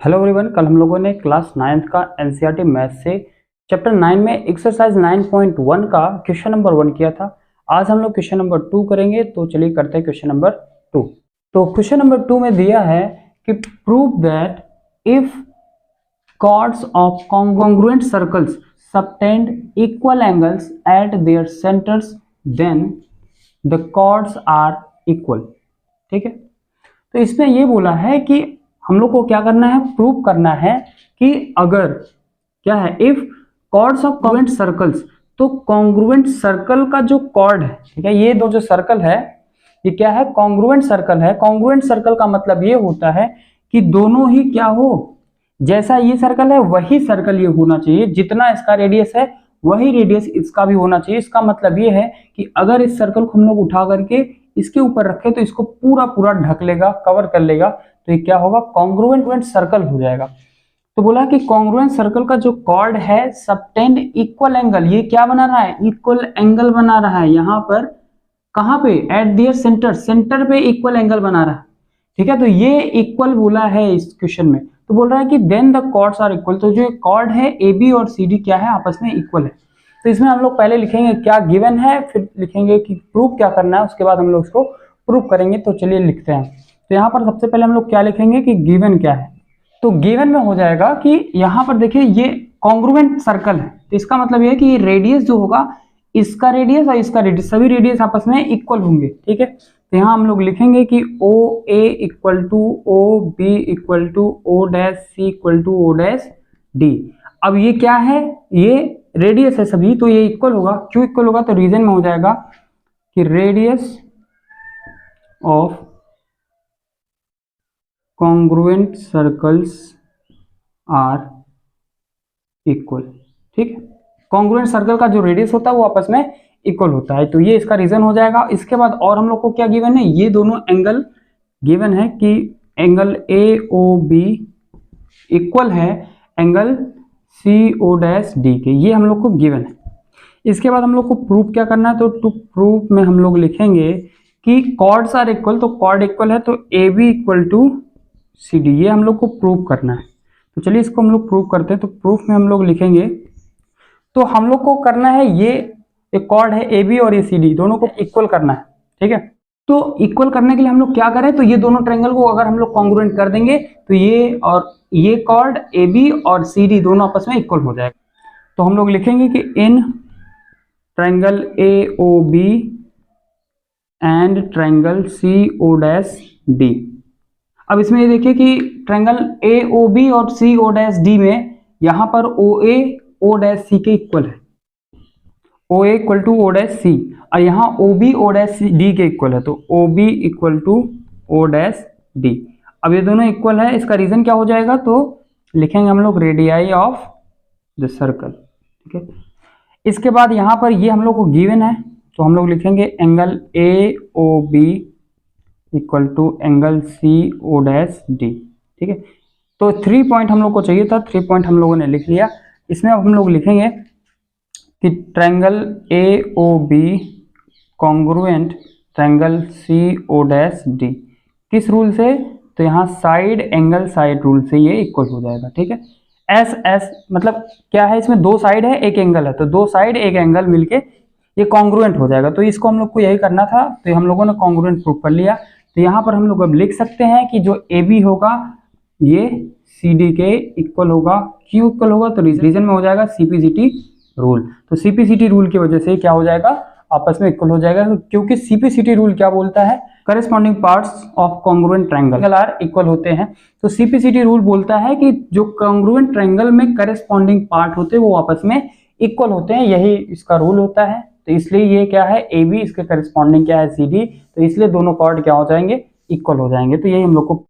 Hello everyone, कल हम लोगों ने क्लास 9th का एनसीईआरटी मैथ से चैप्टर 9 में एक्सरसाइज 9.1 का क्वेश्चन नंबर 1 किया था। आज हम लोग क्वेश्चन नंबर 2 करेंगे। तो चलिए करते हैं क्वेश्चन नंबर 2। तो क्वेश्चन नंबर 2 में दिया है कि prove that if chords of congruent circles subtend equal angles at their centers then the chords are equal। ठीक है, तो इसमें ये बोला है कि हम लोग को क्या करना है, प्रूव करना है कि अगर क्या है, if chords of congruent circles, तो कॉन्ग्रुएंट सर्कल का जो कॉर्ड है, ठीक है, ये दो जो सर्कल है ये क्या है, कॉन्ग्रुएंट सर्कल है। कॉन्ग्रुएंट सर्कल का मतलब ये होता है कि दोनों ही क्या हो, जैसा ये सर्कल है वही सर्कल ये होना चाहिए, जितना इसका रेडियस है वही रेडियस इसका भी होना चाहिए। इसका मतलब ये है कि अगर इस सर्कल को हम लोग उठा करके इसके ऊपर रखे तो इसको पूरा पूरा ढक लेगा, कवर कर लेगा, तो ये क्या होगा, कॉन्ग्रुएंट सर्कल हो जाएगा। तो बोला कि कॉन्ग्रुएंट सर्कल का जो कॉर्ड है सबटेंड इक्वल एंगल, ये क्या बना रहा है, इक्वल एंगल बना रहा है। यहाँ पर कहाँ पे, एट देयर सेंटर, सेंटर पे इक्वल एंगल बना रहा है। ठीक है, तो ये इक्वल बोला है इस क्वेश्चन में। तो बोल रहा है कि then the chords are equal, तो जो कॉर्ड है ए बी और सी डी क्या है, आपस में इक्वल है। तो इसमें हम लोग पहले लिखेंगे क्या गिवन है, फिर लिखेंगे कि प्रूफ क्या करना है, उसके बाद हम लोग इसको प्रूफ करेंगे। तो चलिए लिखते हैं। तो यहाँ पर सबसे पहले हम लोग क्या लिखेंगे कि गिवन क्या है। तो गिवन में हो जाएगा कि यहाँ पर देखिए ये कॉन्ग्रुएंट सर्कल है, तो इसका मतलब ये है कि रेडियस जो होगा, इसका रेडियस और इसका रेडियस, सभी रेडियस आपस में इक्वल होंगे। ठीक है, तो यहाँ हम लोग लिखेंगे कि O A equal to O B equal to O dash C equal to O dash D. अब ये क्या है, ये रेडियस है सभी, तो ये इक्वल होगा। क्यों इक्वल होगा, तो रीजन में हो जाएगा कि radius of congruent circles are equal. ठीक है, कॉन्ग्रुएंट सर्कल का जो रेडियस होता है वो आपस में इक्वल होता है, तो ये इसका रीजन हो जाएगा। इसके बाद और हम लोग को क्या गिवन है, ये दोनों एंगल गिवन है कि angle A O B equal है angle C O dash D के, ये हम लोग को गिवन है। इसके बाद हम लोग को प्रूफ क्या करना है, तो टू प्रूफ में हम लोग लिखेंगे कि कॉर्ड्स आर इक्वल, तो कॉर्ड इक्वल है तो A B equal to C D, ये हम लोग को प्रूफ करना है। तो चलिए इसको हम लोग प्रूफ करते हैं। तो प्रूफ में हम लोग लिखेंगे, तो हम लोग को करना है ये एक कॉर्ड है ए बी और ए सी डी, दोनों को इक्वल करना है। ठीक है, तो इक्वल करने के लिए हम लोग क्या करें, तो ये दोनों ट्रायंगल को अगर हम लोग कॉन्ग्रुएंट कर देंगे तो ये और ये कॉर्ड ए बी और सी डी दोनों आपस में इक्वल हो जाएगा। तो हम लोग लिखेंगे कि in triangle A O B and triangle C O dash D. अब इसमें ये देखिए कि ट्रायंगल ए ओ बी और सी ओ डैश डी में यहाँ पर ओ ए ओ डैश सी के इक्वल है, O A equal to O dash C, और यहाँ O B O dash D के इक्वल है, तो O B equal to O dash D. अब ये दोनों इक्वल है, इसका रीजन क्या हो जाएगा, तो लिखेंगे हम लोग रेडियाई ऑफ द सर्कल। ठीक है, इसके बाद यहाँ पर ये हम लोग को गिवन है, तो हम लोग लिखेंगे angle A O B equal to angle C O dash D. ठीक है, तो 3 पॉइंट हम लोग को चाहिए था, 3 पॉइंट हम लोगों ने लिख लिया। इसमें अब हम लोग लिखेंगे कि triangle A O B congruent triangle C O dash D, किस रूल से, तो यहाँ साइड एंगल साइड रूल से ये इक्वल हो जाएगा। ठीक है, एस एस मतलब क्या है, इसमें दो साइड है एक एंगल है, तो दो साइड एक एंगल मिलके ये कॉन्ग्रुएंट हो जाएगा। तो इसको हम लोग को यही करना था, तो हम लोगों ने कॉन्ग्रुएंट प्रूव कर लिया। तो यहाँ पर हम लोग अब लिख सकते हैं कि जो ए बी होगा ये सी डी के इक्वल होगा। क्यों इक्वल होगा, तो रीजन में हो जाएगा सीपीसीटी रूल। तो सीपीसीटी रूल की वजह से क्या हो जाएगा, आपस में इक्वल हो जाएगा, क्योंकि सीपीसीटी रूल क्या बोलता है, corresponding parts of congruent triangle are equal होते हैं। तो सीपीसीटी रूल बोलता है कि जो कॉन्ग्रुएंट ट्रायंगल में करस्पॉन्डिंग पार्ट होते हैं वो आपस में इक्वल होते हैं, यही इसका रूल होता है। तो इसलिए ये क्या है, ए बी, इसके करस्पॉन्डिंग क्या है सी डी, तो इसलिए दोनों कॉर्ड क्या हो जाएंगे, इक्वल हो जाएंगे। तो यही हम लोग को